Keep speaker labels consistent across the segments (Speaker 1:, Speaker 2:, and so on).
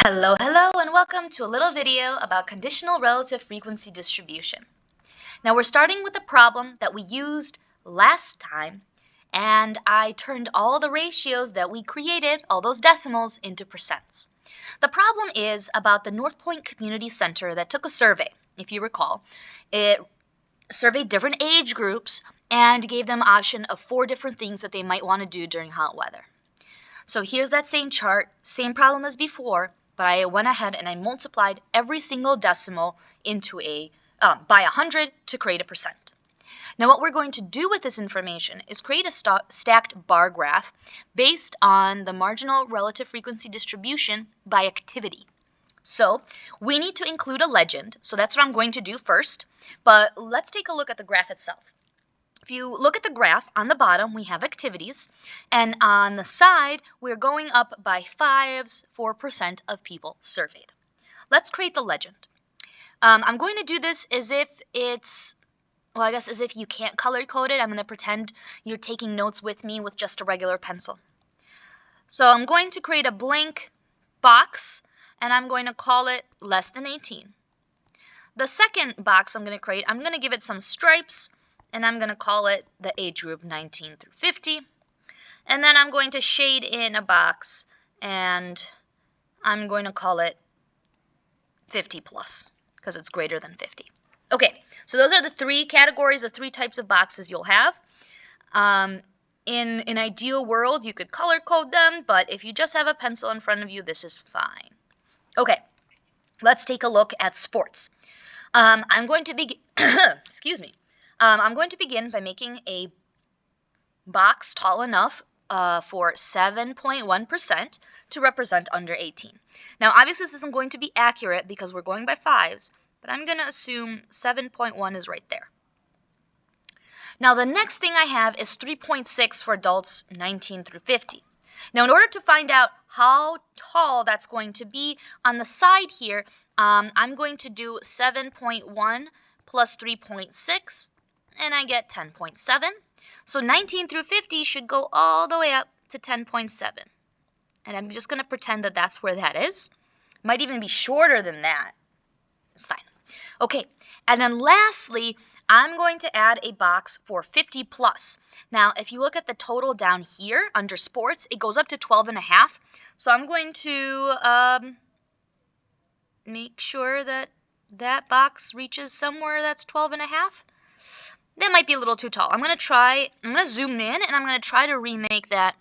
Speaker 1: Hello, and welcome to a little video about conditional relative frequency distribution. Now we're starting with a problem that we used last time, and I turned all the ratios that we created, all those decimals, into percents. The problem is about the North Point Community Center that took a survey, if you recall. It surveyed different age groups and gave them an option of 4 different things that they might want to do during hot weather. So here's that same chart, same problem as before, but I went ahead and I multiplied every single decimal into by 100 to create a percent. Now what we're going to do with this information is create a stacked bar graph based on the marginal relative frequency distribution by activity. So we need to include a legend, so that's what I'm going to do first, but let's take a look at the graph itself. If you look at the graph, on the bottom we have activities, and on the side we're going up by 5s, 4% of people surveyed. Let's create the legend. I'm going to do this as if it's, well, I guess as if you can't color code it. I'm going to pretend you're taking notes with me with just a regular pencil. So I'm going to create a blank box, and I'm going to call it less than 18. The second box I'm going to create, I'm going to give it some stripes, and I'm going to call it the age group 19 through 50. And then I'm going to shade in a box, and I'm going to call it 50 plus, because it's greater than 50. Okay, so those are the 3 categories, the 3 types of boxes you'll have. In an ideal world, you could color code them, but if you just have a pencil in front of you, this is fine. Okay, let's take a look at sports. I'm going to begin, excuse me. I'm going to begin by making a box tall enough for 7.1% to represent under 18. Now, obviously, this isn't going to be accurate because we're going by 5s, but I'm going to assume 7.1 is right there. Now, the next thing I have is 3.6 for adults 19 through 50. Now, in order to find out how tall that's going to be, on the side here, I'm going to do 7.1 plus 3.6, and I get 10.7. So 19 through 50 should go all the way up to 10.7. And I'm just going to pretend that that's where that is. Might even be shorter than that. It's fine. Okay, and then lastly, I'm going to add a box for 50 plus. Now, if you look at the total down here under sports, it goes up to 12.5. So I'm going to make sure that that box reaches somewhere that's 12.5. That might be a little too tall. I'm going to zoom in, and I'm going to try to remake that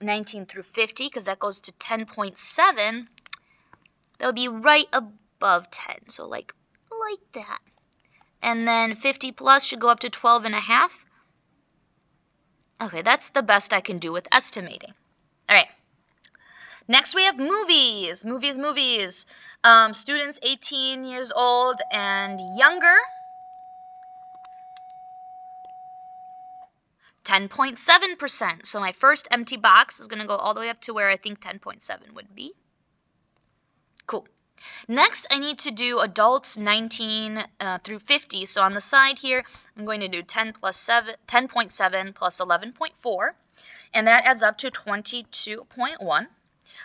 Speaker 1: 19 through 50, because that goes to 10.7. That would be right above 10, so like that. And then 50 plus should go up to 12.5. Okay, that's the best I can do with estimating. All right. Next, we have movies. Movies. Students 18 years old and younger. 10.7%. So my first empty box is going to go all the way up to where I think 10.7 would be. Cool. Next, I need to do adults 19 through 50. So on the side here, I'm going to do 10.7 plus 11.4. And that adds up to 22.1.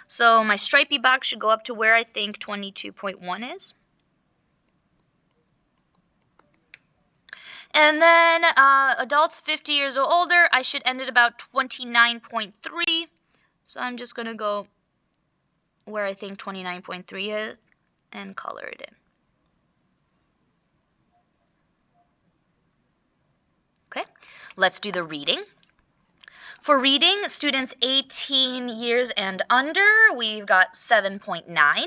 Speaker 1: So my stripey box should go up to where I think 22.1 is. And then adults 50 years or older, I should end at about 29.3. So I'm just going to go where I think 29.3 is and color it in. Okay, let's do the reading. For reading, students 18 years and under, we've got 7.9.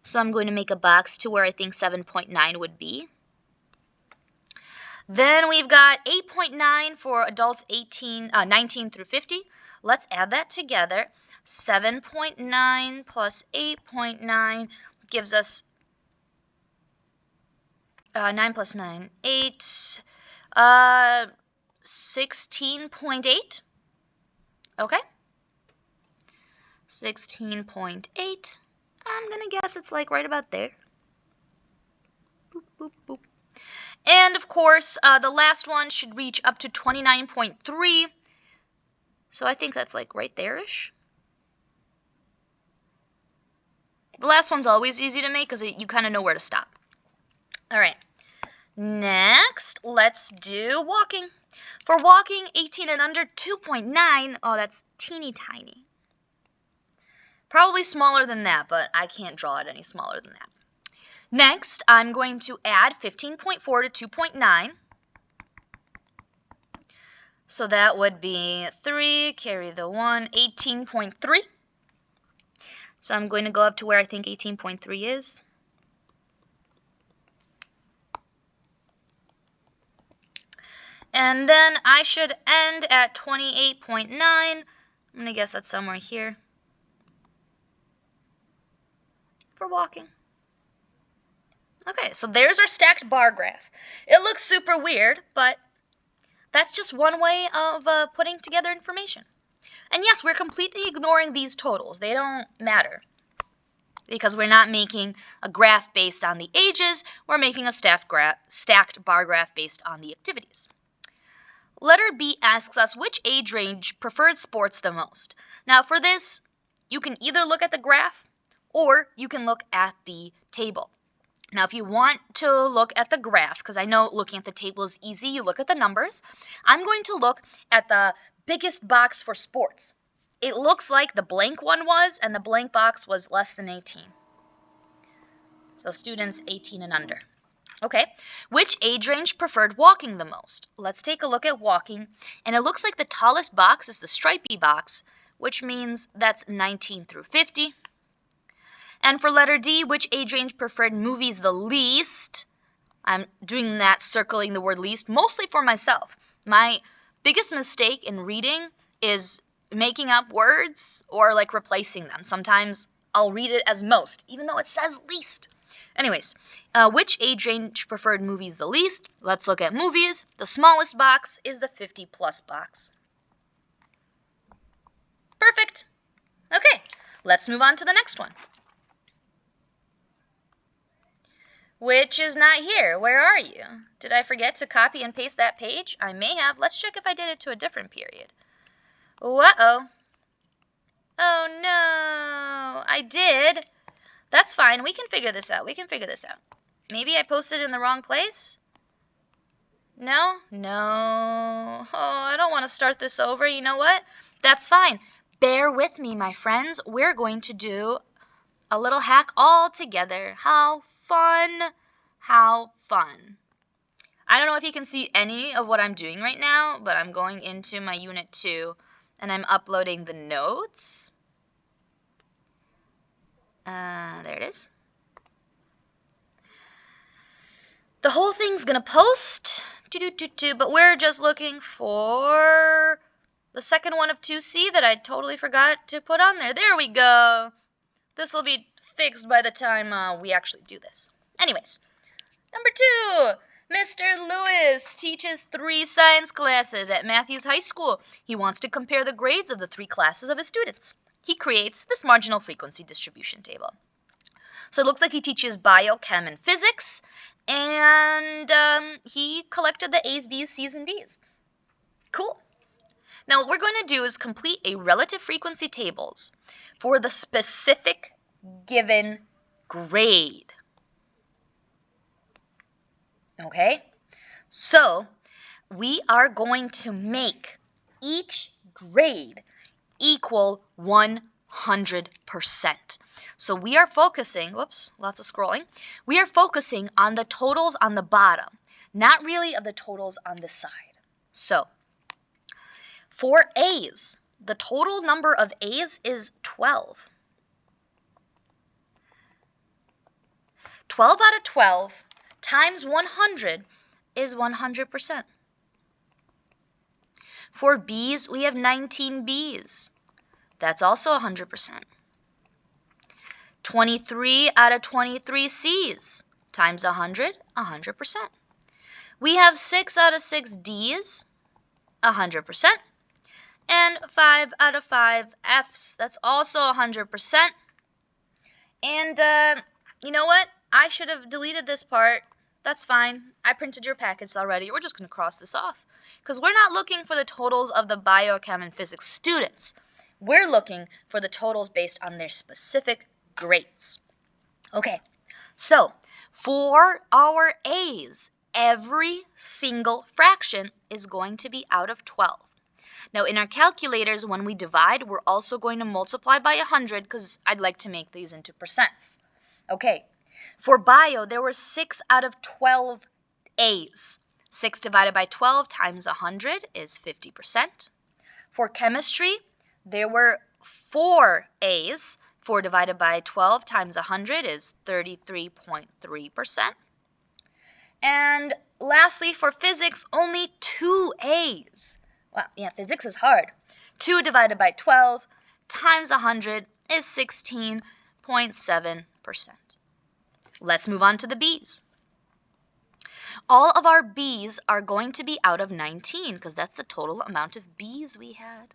Speaker 1: So I'm going to make a box to where I think 7.9 would be. Then we've got 8.9 for adults 19 through 50. Let's add that together. 7.9 plus 8.9 gives us 9 plus 9, 8, 16.8. Okay. 16.8. I'm going to guess it's like right about there. Boop, boop, boop. And, of course, the last one should reach up to 29.3. So I think that's like right there-ish. The last one's always easy to make because you kind of know where to stop. All right. Next, let's do walking. For walking, 18 and under, 2.9. Oh, that's teeny tiny. Probably smaller than that, but I can't draw it any smaller than that. Next, I'm going to add 15.4 to 2.9. So that would be 3, carry the 1, 18.3. So I'm going to go up to where I think 18.3 is. And then I should end at 28.9. I'm going to guess that's somewhere here for walking. Okay, so there's our stacked bar graph. It looks super weird, but that's just one way of putting together information. And yes, we're completely ignoring these totals. They don't matter because we're not making a graph based on the ages. We're making a stacked bar graph based on the activities. Letter B asks us which age range preferred sports the most. Now for this, you can either look at the graph or you can look at the table. Now if you want to look at the graph, because I know looking at the table is easy, you look at the numbers. I'm going to look at the biggest box for sports. It looks like the blank one was, and the blank box was less than 18. So students 18 and under. Okay, which age range preferred walking the most? Let's take a look at walking, and it looks like the tallest box is the stripy box, which means that's 19 through 50. And for letter D, which age range preferred movies the least? I'm doing that, circling the word least, mostly for myself. My biggest mistake in reading is making up words or like replacing them. Sometimes I'll read it as most, even though it says least. Anyways, which age range preferred movies the least? Let's look at movies. The smallest box is the 50+ box. Perfect. Okay, let's move on to the next one. Which is not here. Where are you? Did I forget to copy and paste that page? I may have. Let's check if I did it to a different period. Uh-oh. Oh, no. I did. That's fine. We can figure this out. Maybe I posted it in the wrong place? No? No. Oh, I don't want to start this over. You know what? That's fine. Bear with me, my friends. We're going to do a little hack all together. How fun. How fun. I don't know if you can see any of what I'm doing right now, but I'm going into my Unit 2, and I'm uploading the notes. There it is. The whole thing's gonna post, but we're just looking for the second one of 2C that I totally forgot to put on there. There we go. This will be fixed by the time we actually do this. Anyways, number 2. Mr. Lewis teaches 3 science classes at Matthews High School. He wants to compare the grades of the 3 classes of his students. He creates this marginal frequency distribution table. So it looks like he teaches bio, chem, and physics, and he collected the A's, B's, C's, and D's. Cool. Now what we're going to do is complete a relative frequency tables for the specific given grade. Okay? So we are going to make each grade equal 100%. So we are focusing, whoops, lots of scrolling. We are focusing on the totals on the bottom, not really of the totals on the side. So for A's, the total number of A's is 12. 12 out of 12 times 100 is 100%. For B's, we have 19 B's. That's also 100%. 23 out of 23 C's times 100, 100%. We have 6 out of 6 D's, 100%. And 5 out of 5 F's, that's also 100%. And you know what? I should have deleted this part. That's fine. I printed your packets already. We're just going to cross this off. Because we're not looking for the totals of the biochem and physics students. We're looking for the totals based on their specific grades. Okay, so for our A's, every single fraction is going to be out of 12. Now, in our calculators, when we divide, we're also going to multiply by 100 because I'd like to make these into percents. Okay, for bio, there were 6 out of 12 A's. 6 divided by 12 times 100 is 50%. For chemistry, there were 4 A's. 4 divided by 12 times 100 is 33.3%. And lastly, for physics, only 2 A's. Well, yeah, physics is hard. 2 divided by 12 times 100 is 16.7%. Let's move on to the B's. All of our B's are going to be out of 19 because that's the total amount of B's we had.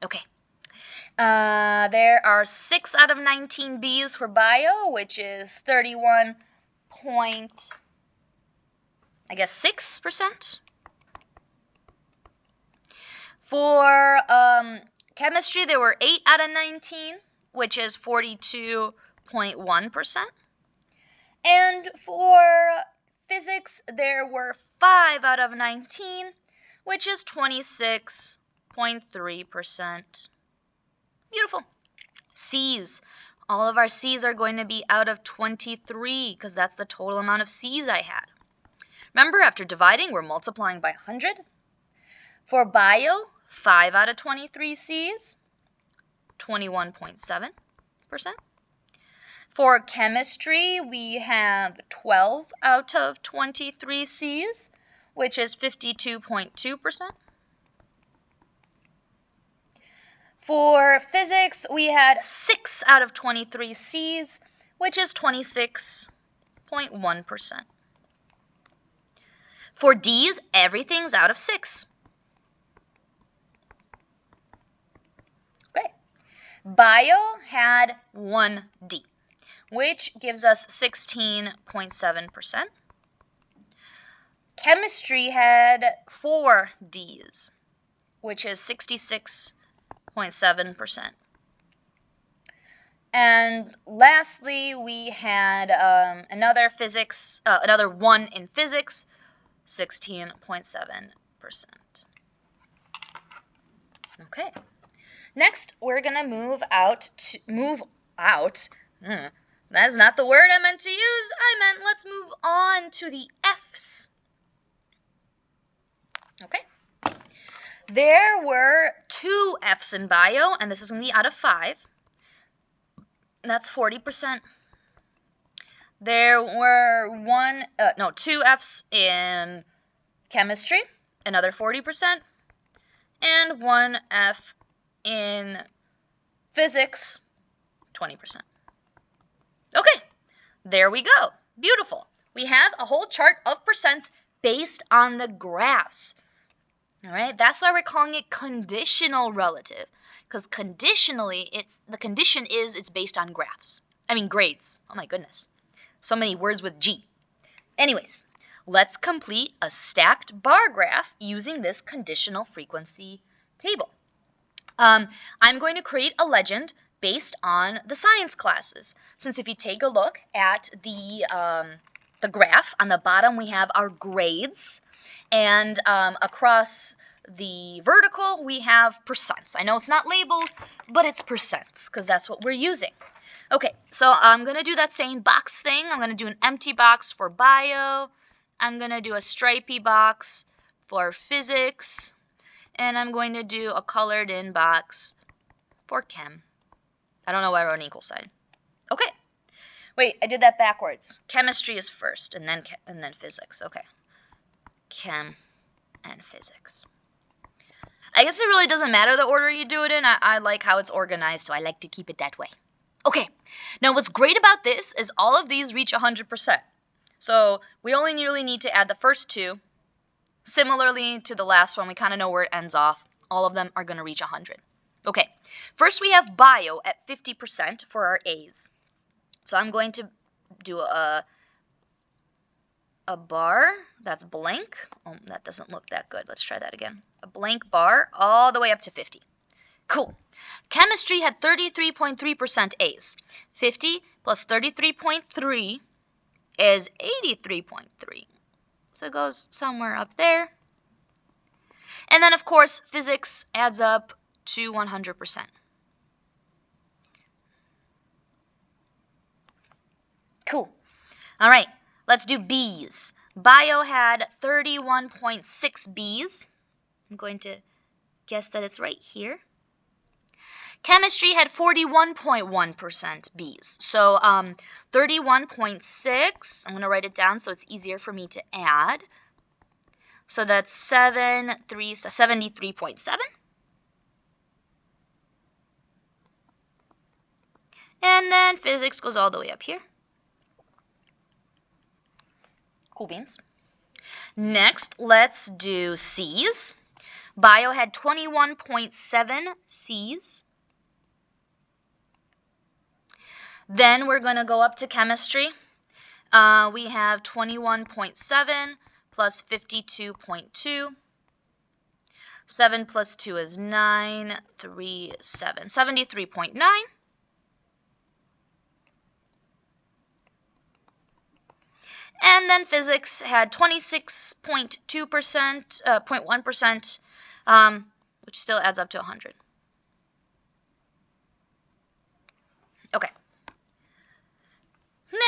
Speaker 1: Okay. There are 6 out of 19 B's for bio, which is 31.6%. For chemistry, there were 8 out of 19, which is 42.1%. And for physics, there were 5 out of 19, which is 26.3%. Beautiful. C's. All of our C's are going to be out of 23 because that's the total amount of C's I had. Remember, after dividing, we're multiplying by 100. For bio, 5 out of 23 C's, 21.7%. For chemistry, we have 12 out of 23 C's, which is 52.2%. For physics, we had 6 out of 23 C's, which is 26.1%. For D's, everything's out of 6. Okay. Bio had 1 D, which gives us 16.7%. Chemistry had 4 D's, which is 66.7%. And lastly, we had another 1 in physics, 16.7%. Okay. Next, we're gonna move out. That's not the word I meant to use. I meant let's move on to the F's. Okay. There were 2 F's in bio, and this is going to be out of 5. That's 40%. There were 2 F's in chemistry, another 40%, and 1 F in physics, 20%. Okay, there we go. Beautiful. We have a whole chart of percents based on the graphs. All right, that's why we're calling it conditional relative, because conditionally, the condition is it's based on graphs. I mean grades. Oh my goodness, so many words with G. Anyways, let's complete a stacked bar graph using this conditional frequency table. I'm going to create a legend based on the science classes. Since if you take a look at the graph, on the bottom we have our grades, and across the vertical we have percents. I know it's not labeled, but it's percents because that's what we're using. Okay, so I'm going to do that same box thing. I'm going to do an empty box for bio. I'm going to do a stripy box for physics. And I'm going to do a colored in box for chem. I don't know why I wrote an equal sign. Okay. Wait, I did that backwards. Chemistry is first, and then physics. Okay. Chem and physics. I guess it really doesn't matter the order you do it in. I like how it's organized, so I like to keep it that way. Okay. Now, what's great about this is all of these reach 100%. So we only really need to add the first 2. Similarly to the last one, we kind of know where it ends off. All of them are going to reach 100. Okay, first we have bio at 50% for our A's. So I'm going to do a bar that's blank. Oh, that doesn't look that good. Let's try that again. A blank bar all the way up to 50. Cool. Chemistry had 33.3% A's. 50 plus 33.3 is 83.3. So it goes somewhere up there. And then, of course, physics adds up to 100%. Cool. All right, let's do B's. Bio had 31.6 B's. I'm going to guess that it's right here. Chemistry had 41.1% B's. So 31.6, I'm going to write it down so it's easier for me to add. So that's 73.7. And then physics goes all the way up here. Cool beans. Next, let's do C's. Bio had 21.7 C's. Then we're going to go up to chemistry. We have 21.7 plus 52.2. 7 plus 2 is 9. 3, 7. 73.9. And then physics had 26.2%, 0.1%, which still adds up to 100. Okay.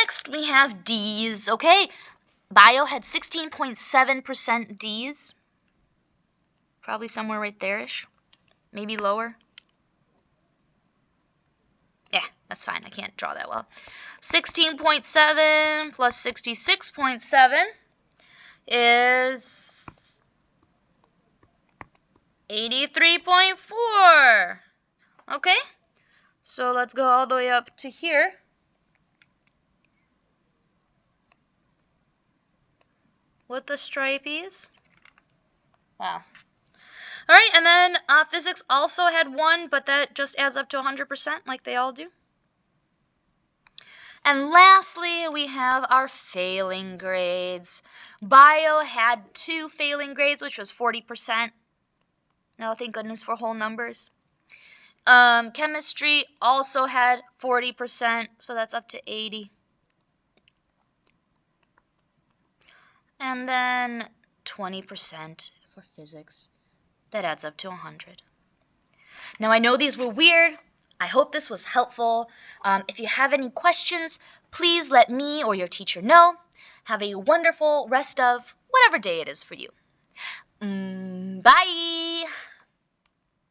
Speaker 1: Next, we have D's. Okay, bio had 16.7% D's. Probably somewhere right there-ish. Maybe lower. Yeah, that's fine. I can't draw that well. 16.7 plus 66.7 is 83.4. Okay, so let's go all the way up to here. With the stripies. Wow. All right, and then physics also had 1, but that just adds up to 100% like they all do. And lastly, we have our failing grades. Bio had 2 failing grades, which was 40%. No, thank goodness for whole numbers. Chemistry also had 40%, so that's up to 80. And then 20% for physics. That adds up to 100. Now, I know these were weird. I hope this was helpful. If you have any questions, please let me or your teacher know. Have a wonderful rest of whatever day it is for you. Bye!